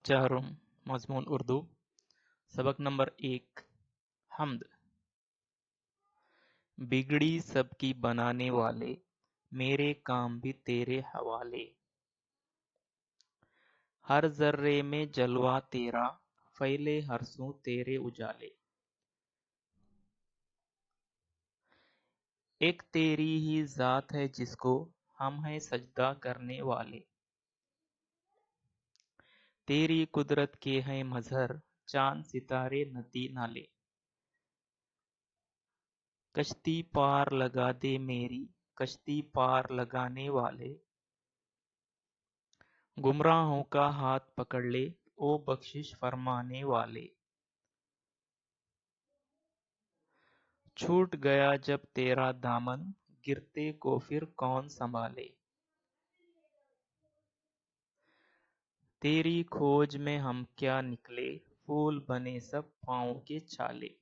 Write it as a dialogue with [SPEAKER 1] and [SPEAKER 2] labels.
[SPEAKER 1] चारों मज़मून उर्दू सबक नंबर 1 हम्द। बिगड़ी सबकी बनाने वाले, मेरे काम भी तेरे हवाले। हर जर्रे में जलवा तेरा, फैले हर सू तेरे उजाले। एक तेरी ही जात है जिसको हम हैं सजदा करने वाले। तेरी कुदरत के हैं मजहर, चांद सितारे नदी नाले। कश्ती पार लगा दे मेरी, कश्ती पार लगाने वाले। गुमराहों का हाथ पकड़ ले, ओ बख्शिश फरमाने वाले। छूट गया जब तेरा दामन, गिरते को फिर कौन संभाले। तेरी खोज में हम क्या निकले, फूल बने सब पाँव के छाले।